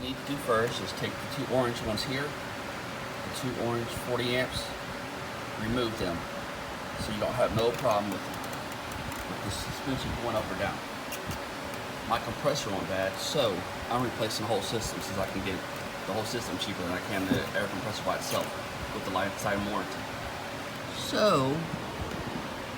need to do first is take the two orange ones here, the two orange 40 amps, remove them so you don't have no problem with the suspension going up or down. My compressor went bad, so I'm replacing the whole system since I can get the whole system cheaper than I can the air compressor by itself with the lifetime warranty. So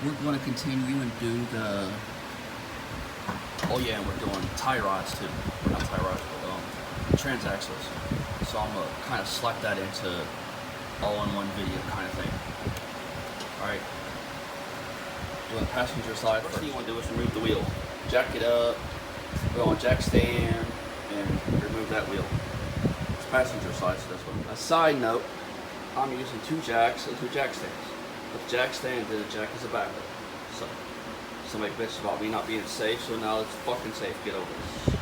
we're going to continue and do the, oh yeah, and we're doing tie rods too. Not tie rods, but transaxles. So I'm going to kind of slap that into all-in-one video kind of thing. Alright, doing passenger side. First thing you want to do is remove the wheel. Jack it up, go on jack stand, and remove that wheel. It's passenger side, so this one. A side note, I'm using two jacks and two jack stands. With the jack stand, the jack is a backup. So, somebody bitches about me not being safe, so now it's fucking safe. Get over this.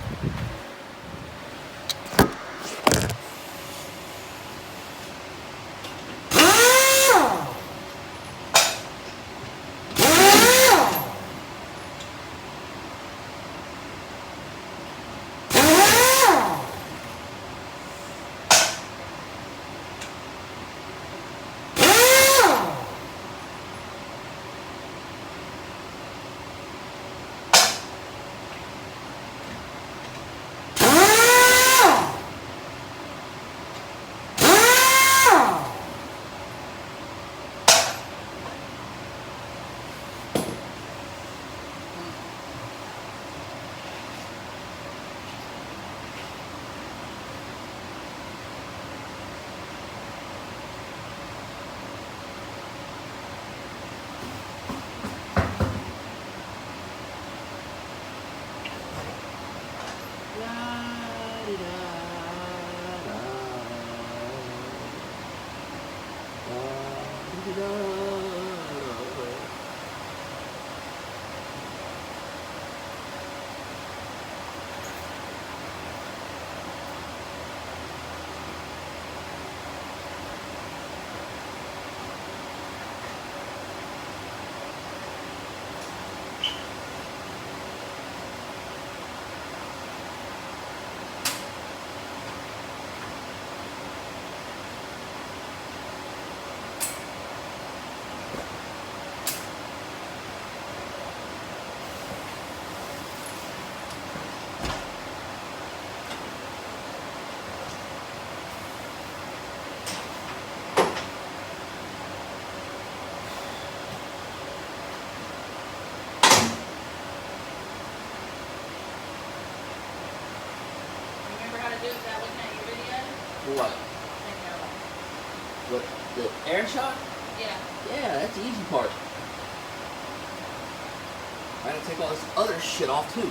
What? What? The air shot? Yeah. Yeah, that's the easy part. I gotta take all this other shit off too.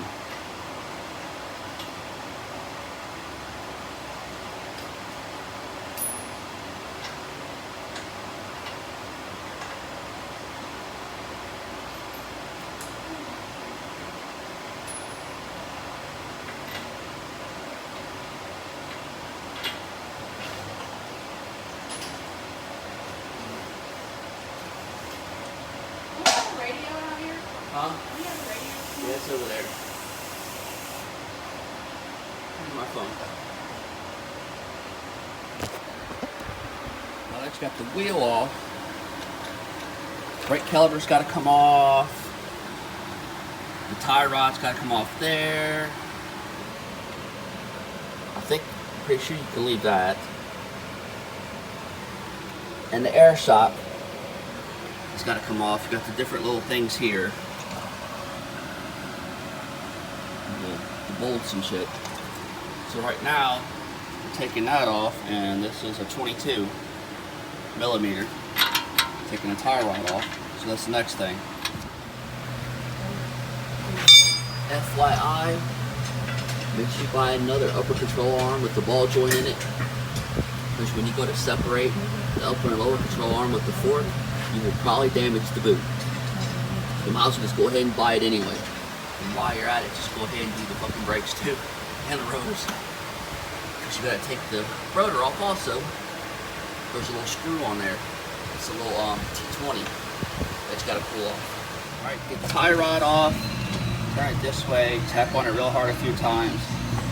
Huh? Yeah, it's over there. Here's my phone. Now that's got the wheel off. Brake caliper's got to come off. The tie rod's got to come off there. I'm pretty sure you can leave that. And the air shock has got to come off. You got the different little things here. The bolts and shit. So right now, we're taking that off, and this is a 22 millimeter. Taking the tie rod off, so that's the next thing. FYI, make sure you buy another upper control arm with the ball joint in it, because when you go to separate the upper and lower control arm with the fork, you will probably damage the boot. You might as well just go ahead and buy it anyway. And while you're at it, just go ahead and do the fucking brakes too, and the rotors. Because you gotta take the rotor off also. There's a little screw on there. It's a little T20 that's gotta pull off. Alright, get the tie rod off, turn it this way, tap on it real hard a few times,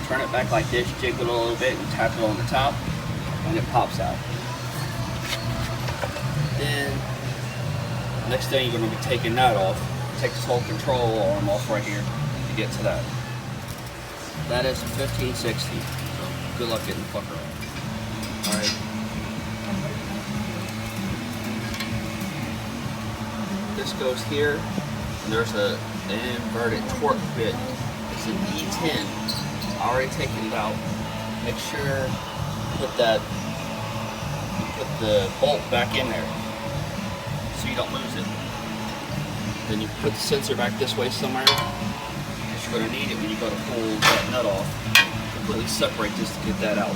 turn it back like this, jiggle it a little bit, and tap it on the top, and it pops out. Then, next thing you're going to be taking that off. Take this whole control arm off right here to get to that. That is a 1560. So good luck getting the fucker off. Alright. This goes here, and there's an inverted torque bit. It's an E10. I already taken it out. Make sure you put the bolt back in there so you don't lose it. Then you put the sensor back this way somewhere, because you're going to need it when you go to pull that nut off. Completely separate this to get that out.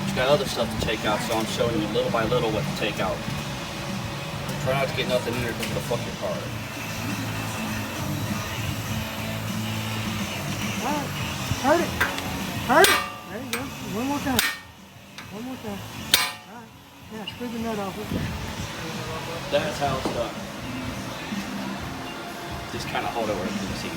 You got other stuff to take out, so I'm showing you little by little what to take out. Try not to get nothing in there because it'll fuck your car. Alright, hurt it. Hurt it. There you go. One more time. One more time. Alright. Now screw the nut off it. That's how it's done. Just kind of hold it where you can see.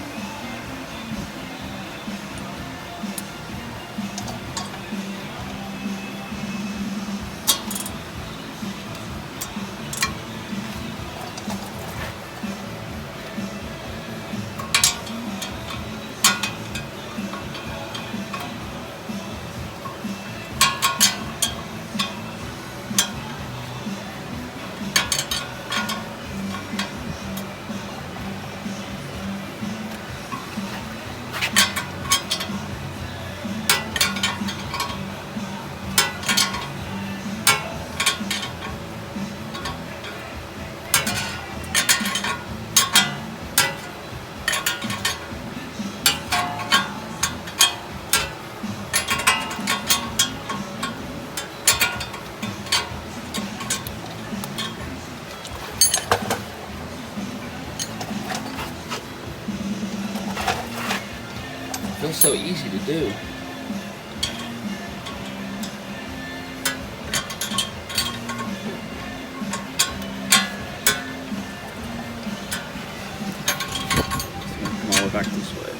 Feels so easy to do. Come all the way back this way.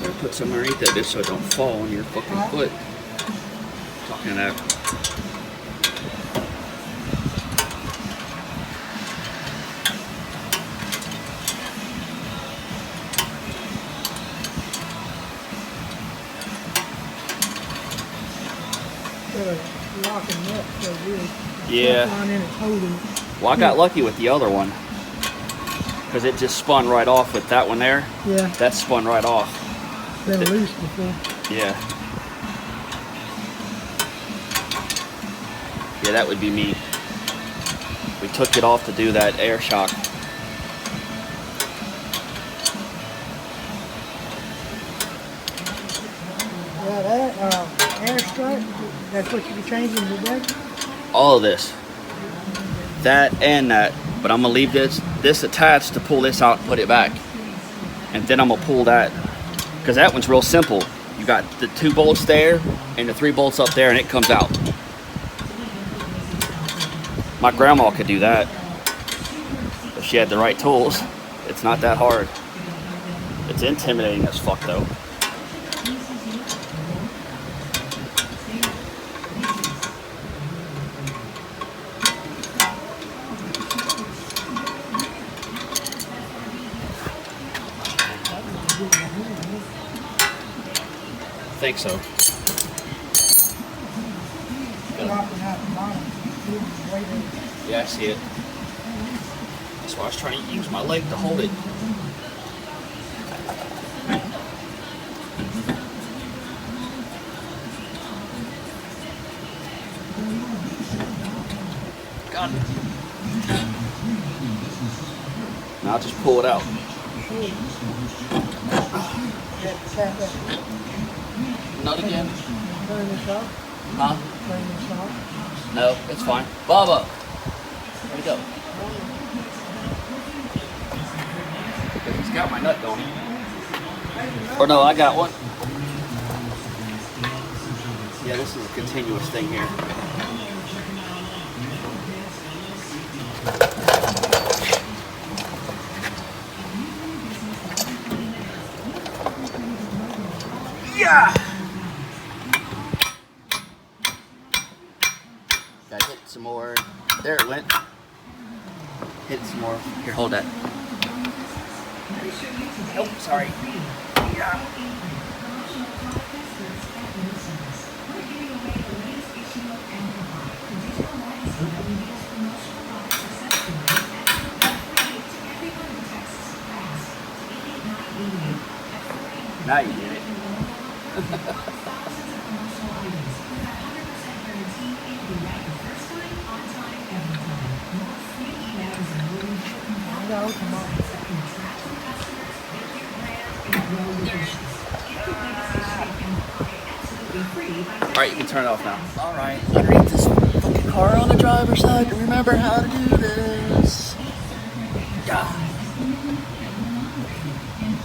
Gotta put some underneath that just so it don't fall on your fucking foot. Talking to that. Yeah. Well, I got lucky with the other one because it just spun right off with that one there. Yeah. That spun right off. Been loose before. Yeah. Yeah, that would be me. We took it off to do that air shock. Yeah, that air strut, that's what you be changing today? All of this. That and that. But I'm going to leave this attached to pull this out and put it back. And then I'm going to pull that. Because that one's real simple. You got the 2 bolts there and the 3 bolts up there and it comes out. My grandma could do that. If she had the right tools. It's not that hard. It's intimidating as fuck though. I think so. Yeah, I see it. That's why I was trying to use my leg to hold it. Got it. Now I'll just pull it out. Not again. Turn this off? Huh? Turn this off? No, it's fine. Bubba! Where'd he go? He's got my nut, don't he? Or no, I got one. Yeah, this is a continuous thing here. Yeah. Gotta hit some more. There it went. Hit some more. Here, hold that. Oh, sorry. Yeah. Now you did it. No, come on. Alright, you can turn it off now. Alright, underneath this fucking car on the driver's side to remember how to do this. Yeah.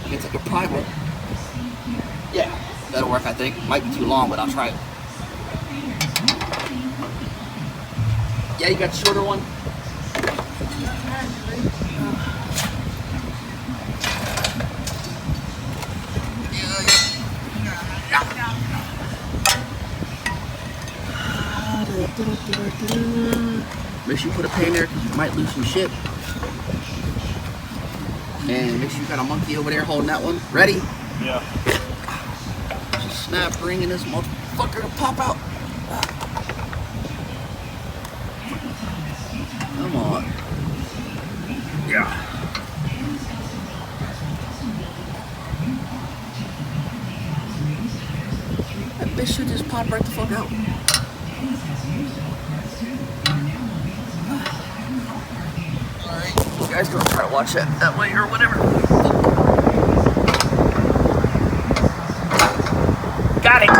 It's like a private. Yeah, that'll work, I think. Might be too long, but I'll try it. Yeah, you got the shorter one? Make sure you put a pin there because you might lose some shit. And make sure you got a monkey over there holding that one. Ready? Yeah. Just snap ring and this motherfucker to pop out. Come on. Yeah. That bitch should just pop right the fuck out. Alright, you guys gonna try to watch that way or whatever. Got it!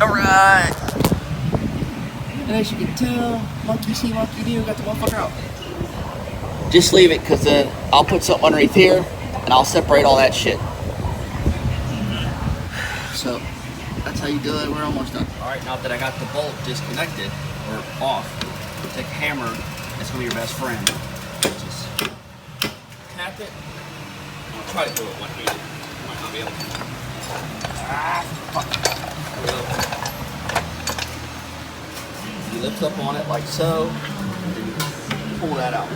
Alright! And as you can tell, monkey see, monkey do, got the motherfucker out. Just leave it, because I'll put something underneath here, and I'll separate all that shit. So, that's how you do it. We're almost done. Alright, now that I got the bolt disconnected, or off, take a hammer, it's going to be your best friend. Just tap it. I'm going to try to do it one-handed. Might not be able to. Ah, fuck. There we go. You lift up on it like so, and then you pull that out.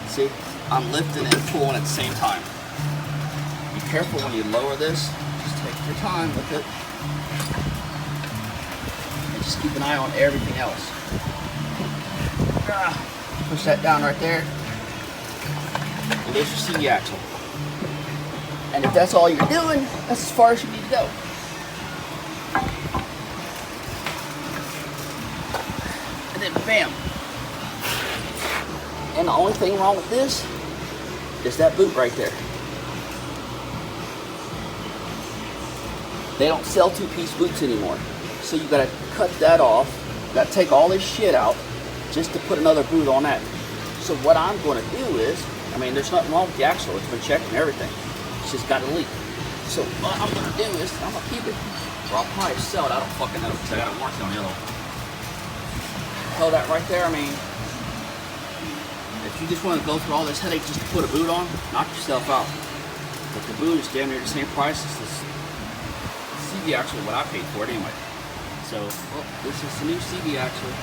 See, I'm lifting and pulling at the same time. Be careful when you lower this. Just take your time with it. And just keep an eye on everything else. Push that down right there. And there's your CV axle. And if that's all you're doing, that's as far as you need to go. And then bam. And the only thing wrong with this is that boot right there. They don't sell two-piece boots anymore. So you gotta cut that off. You gotta take all this shit out just to put another boot on that. So what I'm gonna do is, I mean, there's nothing wrong with the axle. It's been checked and everything. It's just got a leak. So what I'm gonna do is, I'm gonna keep it, or I'll probably sell it. I don't fucking know because I got a warranty on the other one. Hell, that right there, I mean, if you just want to go through all this headache just to put a boot on, knock yourself out. But the boot is damn near the same price as this CV axle, what I paid for it anyway. So, well, this is the new CV axle.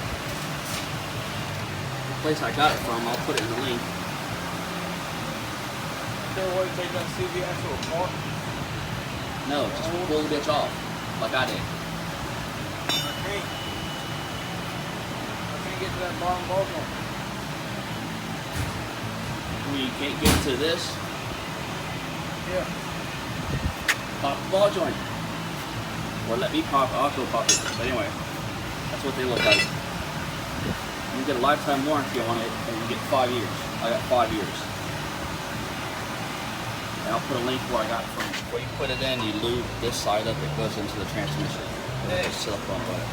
The place I got it from, I'll put it in the link. Is there a way to take that CV axle apart? No, just pull the bitch off, like I did. I can't get to that bottom ball joint. When you can't get to this, Yeah. pop the ball joint. Or let me pop, I'll go pop it. But anyway, that's what they look like. You get a lifetime warranty on it, and you get 5 years. I got 5 years. And I'll put a link where I got it from. Before you put it in, you lube this side up, it goes into the transmission. And it's silicone on it.